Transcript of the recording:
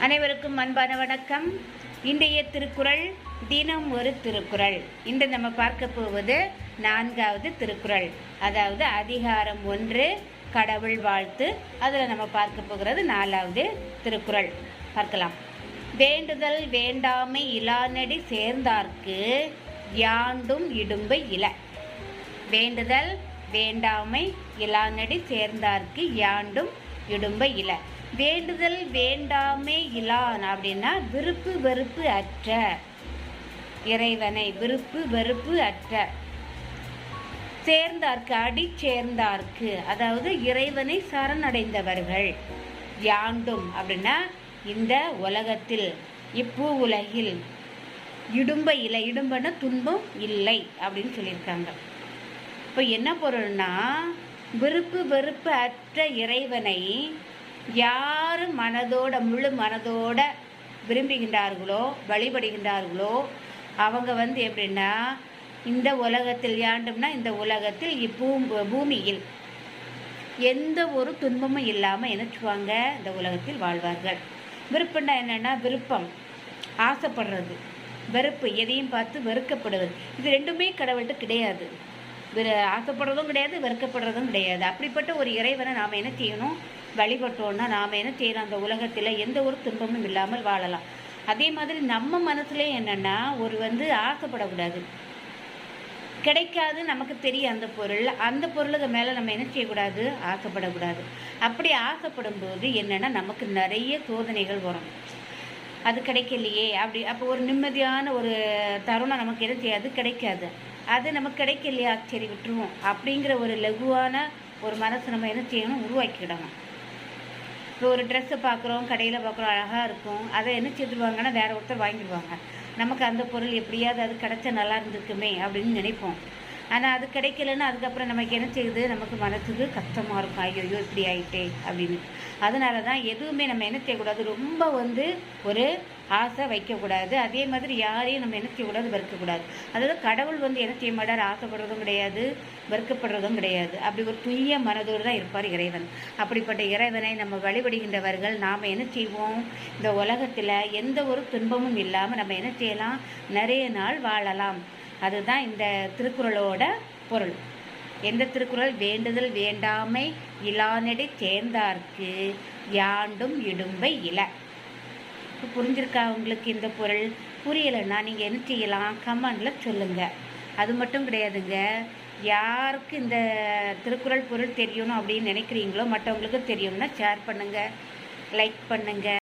அனைவருக்கும் அன்பான வணக்கம். இன்றைய திருக்குறள் தினம் ஒரு திருக்குறள். இன்று நம்ம பார்க்க போவது 4வது திருக்குறள், அதாவது அதிகாரம் 1 கடவுள் வாழ்த்து. அதில் நம்ம பார்க்க போகிறது 4வது திருக்குறள். பார்க்கலாம். வேண்டுதல் வேண்டாமை இலானடி சேர்ந்தார்க்கு யாண்டும் இடும்பை இல. வேண்டுதல் வேண்டாமை இலானடி சேர்ந்தார்க்கு யாண்டும் இடும்பை இல. வேண்டுதல் வேண்டாமை இலான் அப்படின்னா விருப்பு வெறுப்பு அற்ற இறைவனை, விருப்பு வெறுப்பு அற்ற. சேர்ந்தார்க்கு அடி சேர்ந்தார்க்கு அதாவது இறைவனை சரணடைந்தவர்கள். யாண்டும் அப்படின்னா இந்த உலகத்தில், இப்பூ உலகில் இடும்பை இல்லை, இடும்பன்னா துன்பம் இல்லை அப்படின்னு சொல்லியிருக்காங்க. இப்போ என்ன பொருள்னா, விருப்பு வெறுப்பு அற்ற இறைவனை யார் மனதோட முழு மனதோட விரும்புகின்றார்களோ வழிபடுகின்றார்களோ அவங்க எப்படின்னா இந்த உலகத்தில், யாண்டும்னா இந்த உலகத்தில் பூமியில் எந்த ஒரு துன்பமும் இல்லாமல் நினைச்சுவாங்க இந்த உலகத்தில் வாழ்வார்கள். விருப்பம்னா என்னென்னா விருப்பம், ஆசைப்படுறது, வெறுப்பு, எதையும் பார்த்து வெறுக்கப்படுவது. இது ரெண்டுமே கடவுள்கிட்ட கிடையாது. ஆசைப்படுறதும் கிடையாது, வெறுக்கப்படுறதும் கிடையாது. அப்படிப்பட்ட ஒரு இறைவனை நாம் என்ன செய்யணும், வழிபட்டோன்னா நாம் என்ன செய்யலாம், அந்த உலகத்தில் எந்த ஒரு துன்பமும் இல்லாமல் வாழலாம். அதே மாதிரி நம்ம மனசுல என்னென்னா ஒரு ஆசைப்படக்கூடாது. கிடைக்காது, நமக்கு தெரியும் அந்த பொருள், அந்த பொருளுக்கு மேலே நம்ம என்ன செய்யக்கூடாது, ஆசைப்படக்கூடாது. அப்படி ஆசைப்படும் போது என்னென்னா நமக்கு நிறைய சோதனைகள் வரும். அது கிடைக்கலையே அப்போ ஒரு நிம்மதியான ஒரு தருணம் நமக்கு என்ன செய்யாது, கிடைக்காது. அது நமக்கு கிடைக்கலையா, சரி விட்டுருவோம் அப்படிங்கிற ஒரு லகுவான ஒரு மனசு நம்ம என்ன செய்யணும், உருவாக்கிடணும். இப்போ ஒரு ட்ரெஸ்ஸை பார்க்குறோம், கடையில் பார்க்குறோம், அழகாக இருக்கும், அதை என்ன செய்துருவாங்கன்னா வேற ஒருத்தர் வாங்கிடுவாங்க. நமக்கு அந்த பொருள் எப்படியாவது அது கிடைச்சா நல்லா இருந்திருக்குமே அப்படின்னு நினைப்போம். ஆனால் அது கிடைக்கலன்னா அதுக்கப்புறம் நமக்கு என்ன செய்யுது, நமக்கு மனசுக்கு கஷ்டமாக இருக்கும், ஐயோ இப்படி ஆகிட்டே அப்படின்னு. அதனால தான் எதுவுமே நம்ம என்ன செய்யக்கூடாது, ரொம்ப ஒரு ஆசை வைக்கக்கூடாது. அதே மாதிரி யாரையும் நம்ம என்ன செய்யக்கூடாது, வெறுக்கக்கூடாது. அதாவது கடவுள் என்ன செய்ய மாட்டார், ஆசைப்படுறதும் கிடையாது, வெறுக்கப்படுறதும் கிடையாது. அப்படி ஒரு தூய மனதோடு தான் இருப்பார் இறைவன். அப்படிப்பட்ட இறைவனை நம்ம வழிபடுகின்றவர்கள் நாம் என்ன செய்வோம், இந்த உலகத்தில் எந்த ஒரு துன்பமும் இல்லாமல் நம்ம என்ன செய்யலாம், நிறைய நாள் வாழலாம். அதுதான் இந்த திருக்குறளோட பொருள். எந்த திருக்குறள், வேண்டுதல் வேண்டாமை இலானடி சேர்ந்தார்க்கு யாண்டும் இடும்பை இல. புரிஞ்சிருக்கா உங்களுக்கு இந்த பொருள்? புரியலைன்னா நீங்கள் என்ன செய்யலாம், கமெண்டில் சொல்லுங்கள். அது மட்டும் கிடையாதுங்க, யாருக்கு இந்த திருக்குறள் பொருள் தெரியணும் அப்படின்னு நினைக்கிறீங்களோ, மற்றவங்களுக்கு தெரியணும்னா ஷேர் பண்ணுங்கள், லைக் பண்ணுங்கள்.